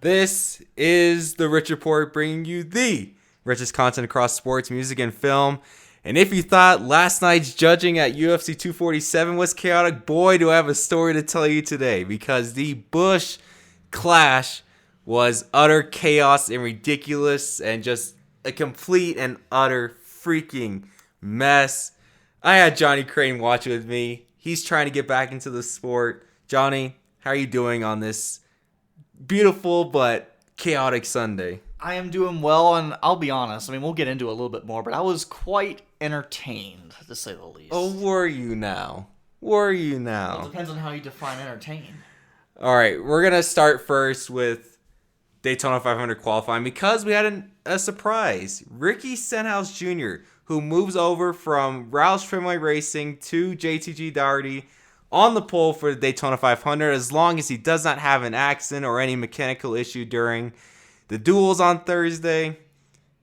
This is the Rich Report, bringing you the richest content across sports, music, and film. And if you thought last night's judging at UFC 247 was chaotic, boy, do I have a story to tell you today. Because the Busch Clash was utter chaos and ridiculous and just a complete and utter freaking mess. I had Johnny Crane watch with me. He's trying to get back into the sport. Johnny, how are you doing on this beautiful but chaotic Sunday? I am doing well, and I'll be honest. I mean, we'll get into it a little bit more, but I was quite entertained, to say the least. Oh, were you now? Were you now? Well, it depends on how you define entertain. All right, we're going to start first with Daytona 500 qualifying because we had a surprise. Ricky Stenhouse Jr., who moves over from Roush Fenway Racing to JTG Daugherty on the pole for the Daytona 500 as long as he does not have an accident or any mechanical issue during the duels on Thursday.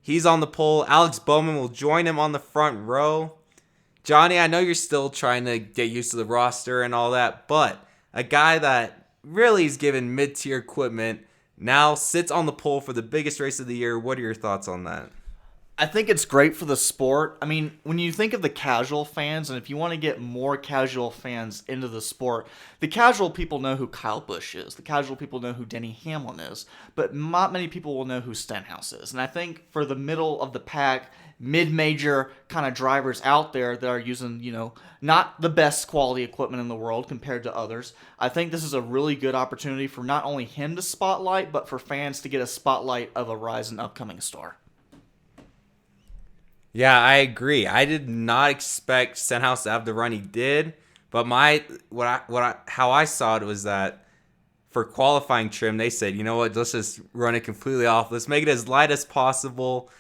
He's on the pole. Alex Bowman will join him on the front row. Johnny, I know you're still trying to get used to the roster and all that, but a guy that really is given mid-tier equipment now sits on the pole for the biggest race of the year. What are your thoughts on that? I think it's great for the sport. I mean, when you think of the casual fans, and if you want to get more casual fans into the sport, the casual people know who Kyle Busch is. The casual people know who Denny Hamlin is. But not many people will know who Stenhouse is. And I think for the middle of the pack, mid-major kind of drivers out there that are using, not the best quality equipment in the world compared to others, I think this is a really good opportunity for not only him to spotlight, but for fans to get a spotlight of a rising upcoming star. Yeah, I agree. I did not expect Stenhouse to have the run he did, but how I saw it was that for qualifying trim, they said, you know what, let's just run it completely off. Let's make it as light as possible.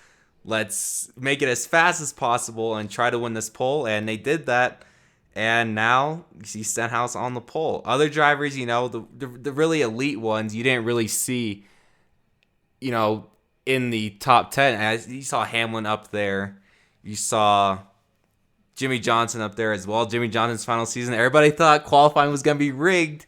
Let's make it as fast as possible and try to win this pole, and they did that. And now you see Stenhouse on the pole. Other drivers, the really elite ones, you didn't really see, in the top 10. You saw Hamlin up there. You saw Jimmy Johnson up there as well. Jimmy Johnson's final season. Everybody thought qualifying was going to be rigged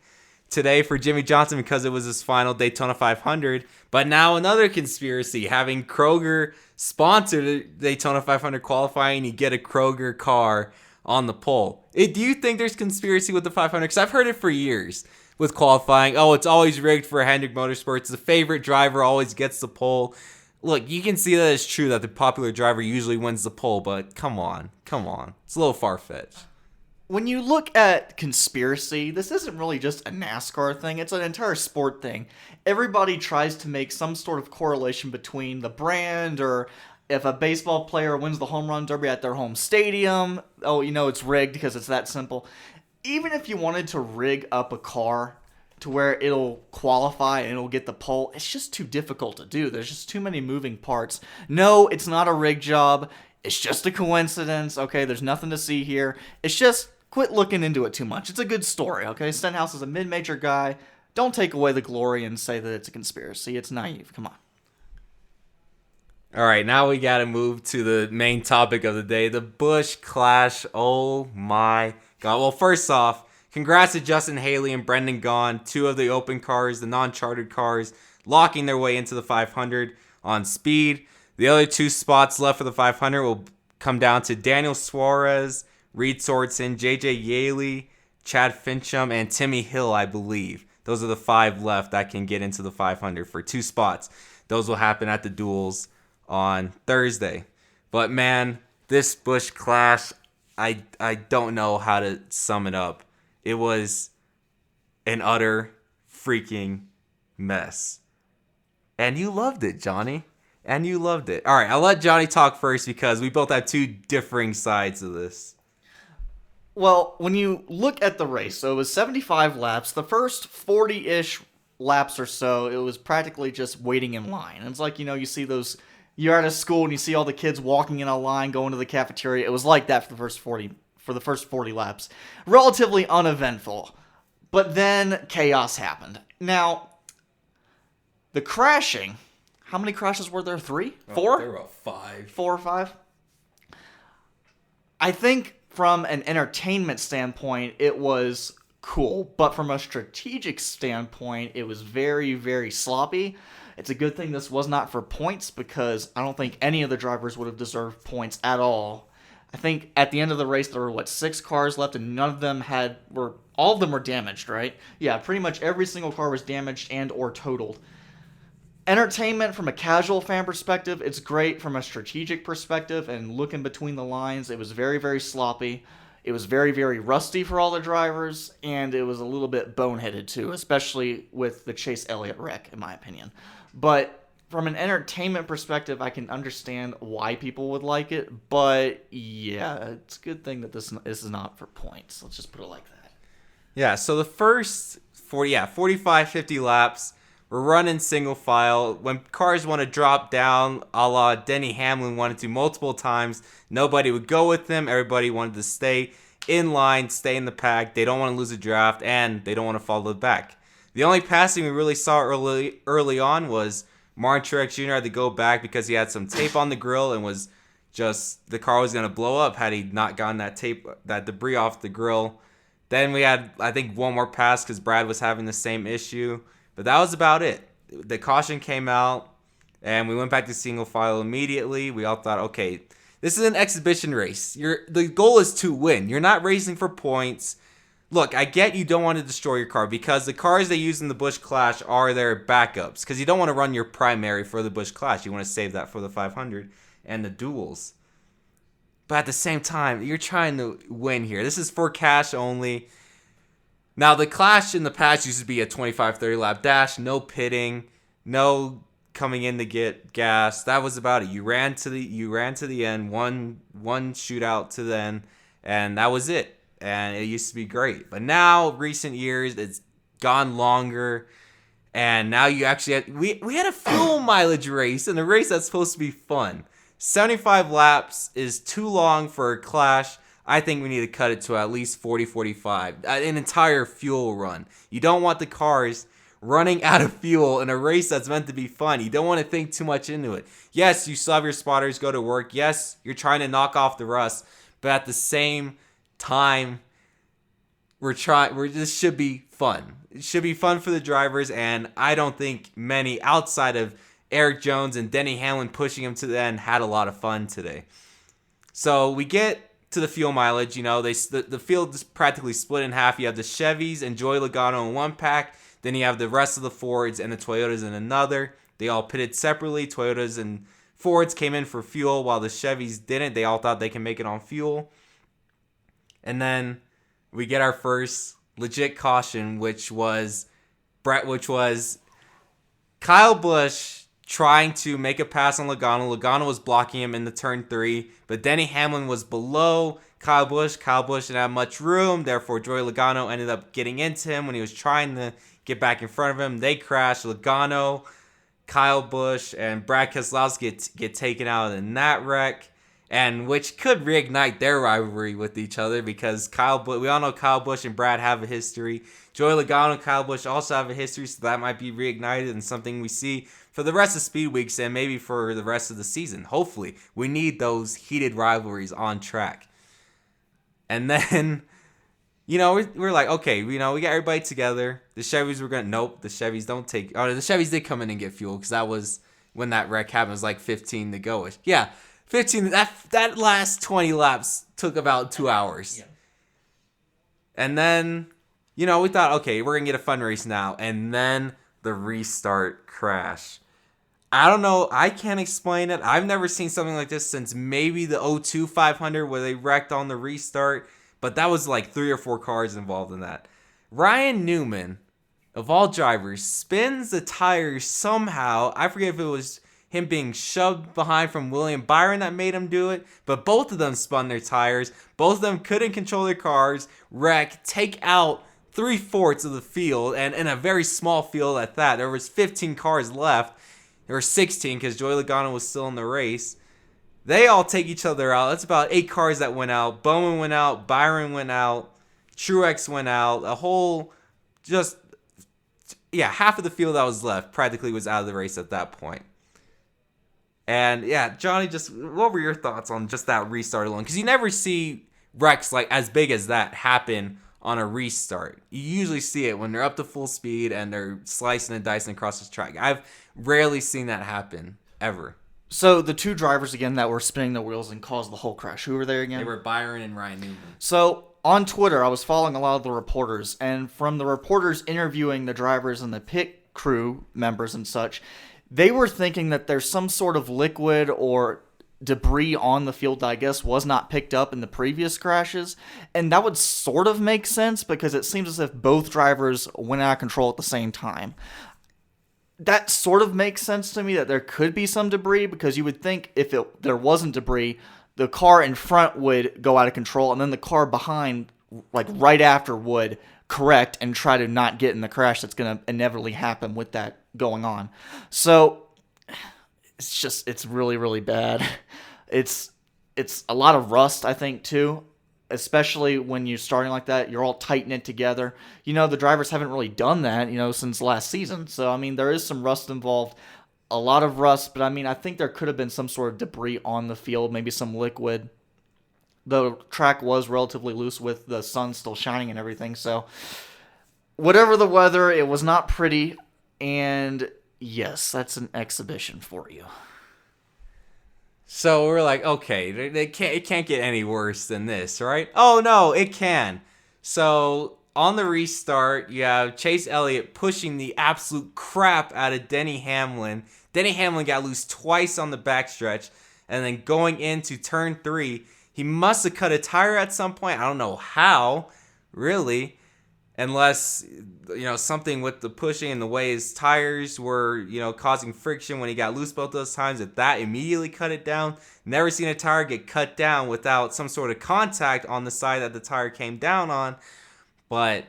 today for Jimmy Johnson because it was his final Daytona 500. But now another conspiracy, having Kroger sponsor the Daytona 500 qualifying, you get a Kroger car on the pole. Do you think there's conspiracy with the 500? Because I've heard it for years with qualifying. Oh, it's always rigged for Hendrick Motorsports. The favorite driver always gets the pole. Look, you can see that it's true that the popular driver usually wins the pole, but come on. It's a little far-fetched. When you look at conspiracy, this isn't really just a NASCAR thing. It's an entire sport thing. Everybody tries to make some sort of correlation between the brand, or if a baseball player wins the home run derby at their home stadium, it's rigged because it's that simple. Even if you wanted to rig up a car to where it'll qualify and it'll get the pole, it's just too difficult to do. There's just too many moving parts. No, it's not a rig job. It's just a coincidence. Okay, there's nothing to see here. It's just quit looking into it too much. It's a good story, okay? Stenhouse is a mid-major guy. Don't take away the glory and say that it's a conspiracy. It's naive. Come on. All right, now we got to move to the main topic of the day, the Busch Clash. Oh, my God. Well, first off, congrats to Justin Haley and Brendan Gaughan, two of the open cars, the non-chartered cars, locking their way into the 500 on speed. The other two spots left for the 500 will come down to Daniel Suarez, Reed Sorensen, JJ Yaley, Chad Fincham, and Timmy Hill, I believe. Those are the five left that can get into the 500 for two spots. Those will happen at the duels on Thursday. But man, this Busch Clash, I don't know how to sum it up. It was an utter freaking mess. And you loved it, Johnny. And you loved it. All right, I'll let Johnny talk first because we both have two differing sides of this. Well, when you look at the race, so it was 75 laps. The first 40-ish laps or so, it was practically just waiting in line. And it's like, you see those, you're at a school and you see all the kids walking in a line going to the cafeteria. It was like that for the first 40 laps. Relatively uneventful. But then chaos happened. Now, the crashing, how many crashes were there? 3? 4? There were about 5. 4 or 5? I think from an entertainment standpoint, it was cool. But from a strategic standpoint, it was very, very sloppy. It's a good thing this was not for points because I don't think any of the drivers would have deserved points at all. I think at the end of the race there were 6 cars left and none of them were all of them were damaged, right? Yeah, pretty much every single car was damaged and or totaled. Entertainment from a casual fan perspective, it's great. From a strategic perspective and looking between the lines, it was very, very sloppy. It was very, very rusty for all the drivers, and it was a little bit boneheaded too, especially with the Chase Elliott wreck, in my opinion. But from an entertainment perspective, I can understand why people would like it, but yeah, it's a good thing that this is not for points. Let's just put it like that. Yeah, so the first 45, 50 laps, we're running single file. When cars want to drop down, a la Denny Hamlin wanted to multiple times, nobody would go with him. Everybody wanted to stay in line, stay in the pack. They don't want to lose a draft, and they don't want to fall to the back. The only passing we really saw early on was Martin Truex Jr. had to go back because he had some tape on the grill and was just, the car was going to blow up had he not gotten that debris off the grill. Then we had, I think, one more pass because Brad was having the same issue. But that was about it. The caution came out, and we went back to single file immediately. We all thought, okay, this is an exhibition race. The goal is to win. You're not racing for points. Look, I get you don't want to destroy your car because the cars they use in the Busch Clash are their backups because you don't want to run your primary for the Busch Clash. You want to save that for the 500 and the duels. But at the same time, you're trying to win here. This is for cash only. Now, the Clash in the past used to be a 25, 30 lap dash, no pitting, no coming in to get gas. That was about it. You ran to the end, one shootout to the end, and that was it. And it used to be great. But now, recent years, it's gone longer. And now you actually had, we had a fuel mileage race, and a race that's supposed to be fun. 75 laps is too long for a Clash. I think we need to cut it to at least 40, 45. An entire fuel run. You don't want the cars running out of fuel in a race that's meant to be fun. You don't want to think too much into it. Yes, you still have your spotters go to work. Yes, you're trying to knock off the rust. But at the same time, this should be fun. It should be fun for the drivers, and I don't think many outside of Eric Jones and Denny Hamlin pushing him to the end had a lot of fun today. So we get to the fuel mileage. You know, the field is practically split in half. You have the Chevys and Joey Logano in one pack. Then you have the rest of the Fords and the Toyotas in another. They all pitted separately. Toyotas and Fords came in for fuel while the Chevys didn't. They all thought they can make it on fuel. And then we get our first legit caution, which was Kyle Busch trying to make a pass on Logano. Logano was blocking him in the turn 3, but Denny Hamlin was below Kyle Busch. Kyle Busch didn't have much room, therefore Joey Logano ended up getting into him when he was trying to get back in front of him. They crashed. Logano, Kyle Busch, and Brad Keselowski get taken out in that wreck, and which could reignite their rivalry with each other because we all know Kyle Busch and Brad have a history. Joey Logano and Kyle Busch also have a history, so that might be reignited and something we see for the rest of Speed Weeks and maybe for the rest of the season. Hopefully, we need those heated rivalries on track. And then, you know, we're like, okay, you know, we got everybody together. The Chevys nope, the Chevys don't take, the Chevys did come in and get fuel because that was when that wreck happened. It was like 15 to go-ish. Yeah, 15, that last 20 laps took about 2 hours. Yeah. And then, you know, we thought, okay, we're going to get a fun race now. And then the restart crash. I don't know. I can't explain it. I've never seen something like this since maybe the 02 500 where they wrecked on the restart. But that was like 3 or 4 cars involved in that. Ryan Newman, of all drivers, spins the tires somehow. I forget if it was him being shoved behind from William Byron that made him do it. But both of them spun their tires. Both of them couldn't control their cars. Wreck, take out 3/4 of the field. And in a very small field at that. There was 15 cars left. There were 16 because Joey Logano was still in the race. They all take each other out. That's about 8 cars that went out. Bowman went out. Byron went out. Truex went out. Half of the field that was left practically was out of the race at that point. And yeah, Johnny, what were your thoughts on just that restart alone? Because you never see wrecks like as big as that happen on a restart. You usually see it when they're up to full speed and they're slicing and dicing across the track. I've rarely seen that happen, ever. So the two drivers, again, that were spinning the wheels and caused the whole crash, who were they again? They were Byron and Ryan Newman. So on Twitter, I was following a lot of the reporters, and from the reporters interviewing the drivers and the pit crew members and such, they were thinking that there's some sort of liquid or debris on the field that I guess was not picked up in the previous crashes. And that would sort of make sense because it seems as if both drivers went out of control at the same time. That sort of makes sense to me that there could be some debris, because you would think if there wasn't debris, the car in front would go out of control and then the car behind, like right after, would correct and try to not get in the crash that's going to inevitably happen with that going on. So it's really, really bad. It's a lot of rust, I think, too, especially when you're starting like that. You're all tight-knit together. The drivers haven't really done that, since last season. So, I mean, there is some rust involved, a lot of rust, but I mean, I think there could have been some sort of debris on the field, maybe some liquid. The track was relatively loose with the sun still shining and everything, so whatever the weather, it was not pretty, and yes, that's an exhibition for you. So we're like, okay, it can't get any worse than this, right? Oh no, it can. So on the restart, you have Chase Elliott pushing the absolute crap out of Denny Hamlin. Denny Hamlin got loose twice on the backstretch, and then going into turn 3, he must have cut a tire at some point. I don't know how, really, unless, something with the pushing and the way his tires were, causing friction when he got loose both those times, that immediately cut it down. Never seen a tire get cut down without some sort of contact on the side that the tire came down on. But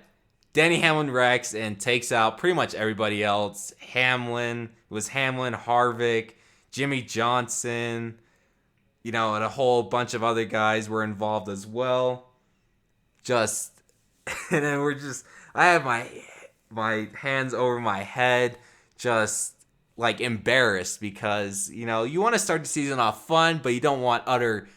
Denny Hamlin wrecks and takes out pretty much everybody else. It was Hamlin, Harvick, Jimmy Johnson, and a whole bunch of other guys were involved as well. And then I have my hands over my head, just like embarrassed, because, you want to start the season off fun, but you don't want utter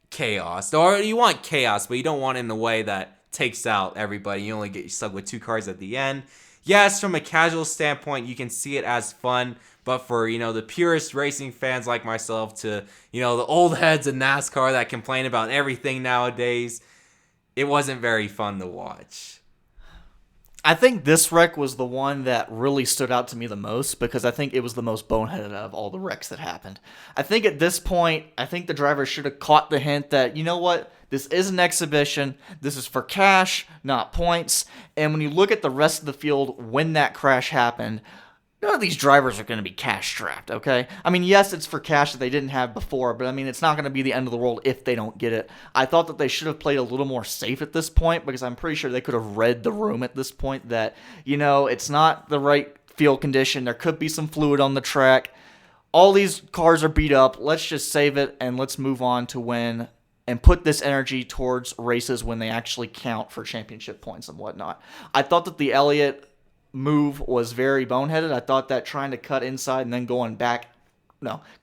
chaos. Or you want chaos, but you don't want it in the way that takes out everybody. You only get stuck with 2 cars at the end. Yes, from a casual standpoint, you can see it as fun, but for, the purest racing fans like myself, to, the old heads of NASCAR that complain about everything nowadays, it wasn't very fun to watch. I think this wreck was the one that really stood out to me the most, because I think it was the most boneheaded out of all the wrecks that happened. I think at this point, the driver should have caught the hint that, you know what, this is an exhibition, this is for cash, not points, and when you look at the rest of the field when that crash happened, none of these drivers are going to be cash strapped, okay? I mean, yes, it's for cash that they didn't have before, but I mean, it's not going to be the end of the world if they don't get it. I thought that they should have played a little more safe at this point, because I'm pretty sure they could have read the room at this point that, it's not the right field condition. There could be some fluid on the track. All these cars are beat up. Let's just save it and let's move on to win and put this energy towards races when they actually count for championship points and whatnot. I thought that the Elliott move was very boneheaded. I thought that trying to cut inside and then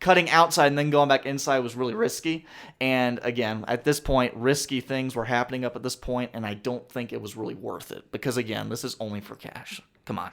cutting outside and then going back inside was really risky. And again, at this point, risky things were happening up at this point, and I don't think it was really worth it, because again, this is only for cash. Come on.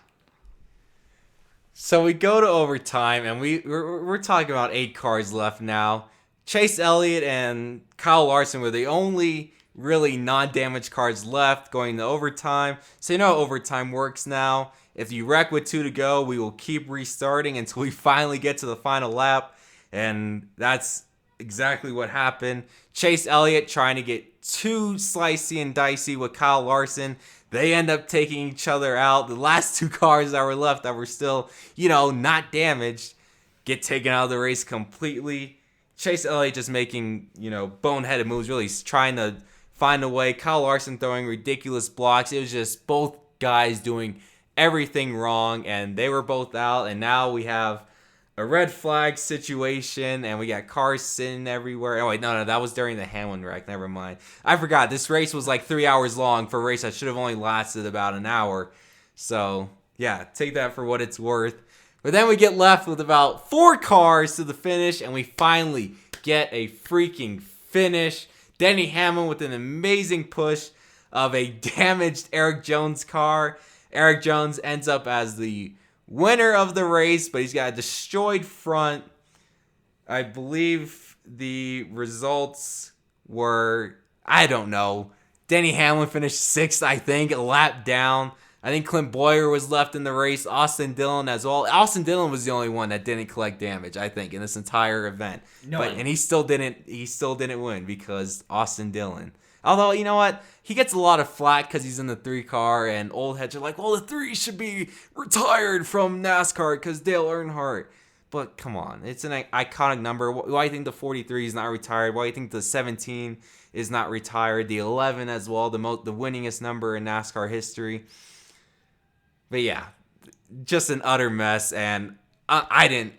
So we go to overtime, and we're talking about 8 cars left now. Chase Elliott and Kyle Larson were the only really non-damaged cars left going to overtime. So you know how overtime works now. If you wreck with 2 to go, we will keep restarting until we finally get to the final lap. And that's exactly what happened. Chase Elliott trying to get too slicey and dicey with Kyle Larson. They end up taking each other out. The last 2 cars that were left that were still, not damaged, get taken out of the race completely. Chase Elliott just making, boneheaded moves, really trying to find a way. Kyle Larson throwing ridiculous blocks. It was just both guys doing everything wrong, and they were both out. And now we have a red flag situation, and we got cars sitting everywhere. Oh, wait, no, that was during the Hamlin wreck. Never mind. I forgot. This race was like 3 hours long for a race that should have only lasted about an hour. So, yeah, take that for what it's worth. But then we get left with about 4 cars to the finish, and we finally get a freaking finish. Denny Hamlin with an amazing push of a damaged Eric Jones car. Eric Jones ends up as the winner of the race, but he's got a destroyed front. I believe the results were, I don't know. Denny Hamlin finished 6th, I think, a lap down. I think Clint Boyer was left in the race. Austin Dillon as well. Austin Dillon was the only one that didn't collect damage, I think, in this entire event. And he still didn't win because Austin Dillon. Although, you know what? He gets a lot of flack because he's in the 3 car, and old heads are like, well, the 3 should be retired from NASCAR because Dale Earnhardt. But come on, it's an iconic number. Why do you think the 43 is not retired? Why do you think the 17 is not retired? The 11 as well, the winningest number in NASCAR history. But yeah, just an utter mess, and I didn't.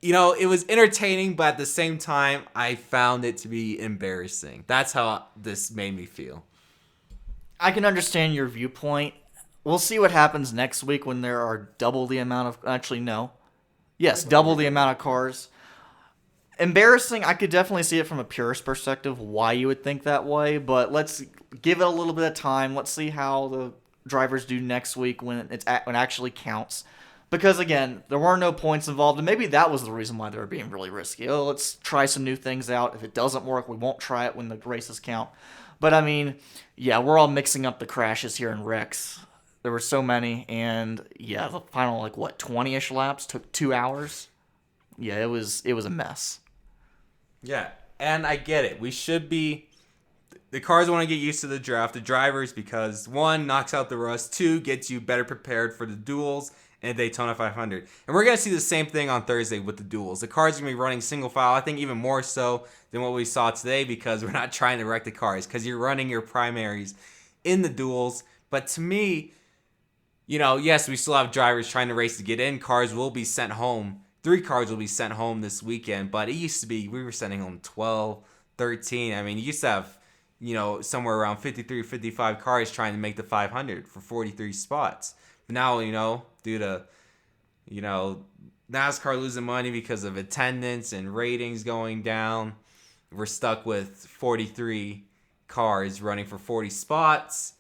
It was entertaining, but at the same time, I found it to be embarrassing. That's how this made me feel. I can understand your viewpoint. We'll see what happens next week when there are double the amount of... Actually, no. Yes, double the amount of cars. Embarrassing, I could definitely see it from a purist perspective, why you would think that way, but let's give it a little bit of time. Let's see how the drivers do next week when it actually counts. Because, again, there were no points involved, and maybe that was the reason why they were being really risky. Oh, let's try some new things out. If it doesn't work, we won't try it when the races count. But, I mean, yeah, we're all mixing up the crashes here in wrecks. There were so many, and, yeah, the final, 20-ish laps took 2 hours? Yeah, it was a mess. Yeah, and I get it. We should be... The cars want to get used to the draft. The drivers, because 1, knocks out the rust. 2, gets you better prepared for the duels and Daytona 500. And we're going to see the same thing on Thursday with the duels. The cars are going to be running single file, I think even more so than what we saw today, because we're not trying to wreck the cars, because you're running your primaries in the duels. But to me, yes, we still have drivers trying to race to get in. Cars will be sent home. 3 cars will be sent home this weekend, but it used to be, we were sending home 12, 13. I mean, you used to have, somewhere around 53, 55 cars trying to make the 500 for 43 spots. But now, due to, NASCAR losing money because of attendance and ratings going down, we're stuck with 43 cars running for 40 spots.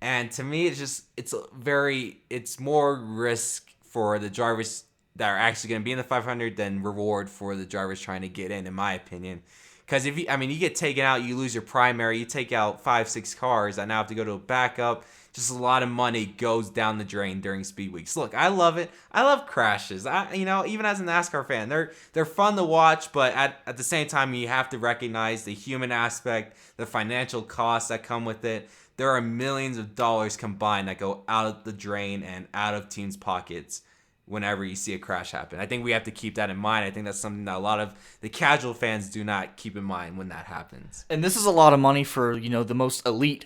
And to me, it's more risk for the drivers that are actually going to be in the 500 than reward for the drivers trying to get in my opinion. Because you get taken out, you lose your primary, you take out 5-6 cars that now have to go to a backup. Just a lot of money goes down the drain during speed weeks. Look, I love it. I love crashes. Even as a NASCAR fan, they're fun to watch, but at the same time, you have to recognize the human aspect, the financial costs that come with it. There are millions of dollars combined that go out of the drain and out of teams' pockets whenever you see a crash happen. I think we have to keep that in mind. I think that's something that a lot of the casual fans do not keep in mind when that happens. And this is a lot of money for, the most elite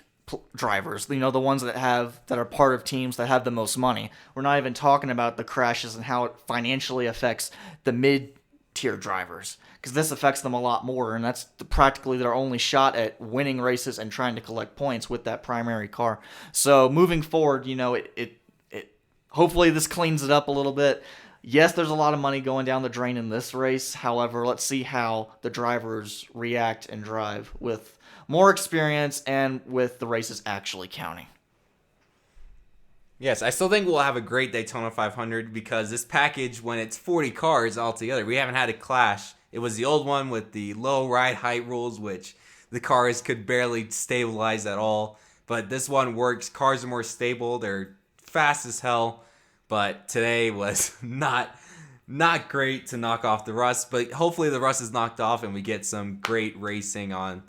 drivers, the ones that are part of teams that have the most money. We're not even talking about the crashes and how it financially affects the mid-tier drivers, because this affects them a lot more, and that's practically their only shot at winning races and trying to collect points with that primary car. So moving forward, it hopefully this cleans it up a little bit. Yes, there's a lot of money going down the drain in this race. However, let's see how the drivers react and drive with more experience and with the races actually counting. Yes, I still think we'll have a great Daytona 500 because this package, when it's 40 cars altogether, we haven't had a clash. It was the old one with the low ride height rules, which the cars could barely stabilize at all. But this one works. Cars are more stable. They're fast as hell. But today was not great to knock off the rust. But hopefully the rust is knocked off and we get some great racing on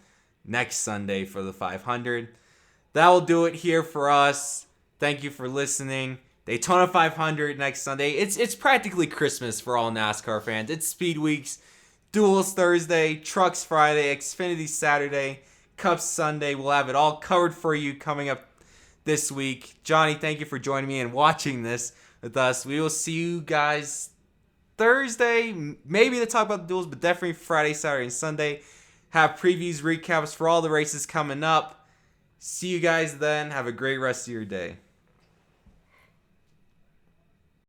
next Sunday for the 500. That will do it here for us. Thank you for listening. Daytona 500 next Sunday. It's practically Christmas for all NASCAR fans. It's Speed Weeks, Duels Thursday, Trucks Friday, Xfinity Saturday, Cups Sunday. We'll have it all covered for you coming up this week. Johnny, thank you for joining me and watching this with us. We will see you guys Thursday, maybe to talk about the duels, but definitely Friday, Saturday, and Sunday. Have previews, recaps for all the races coming up. See you guys then. Have a great rest of your day.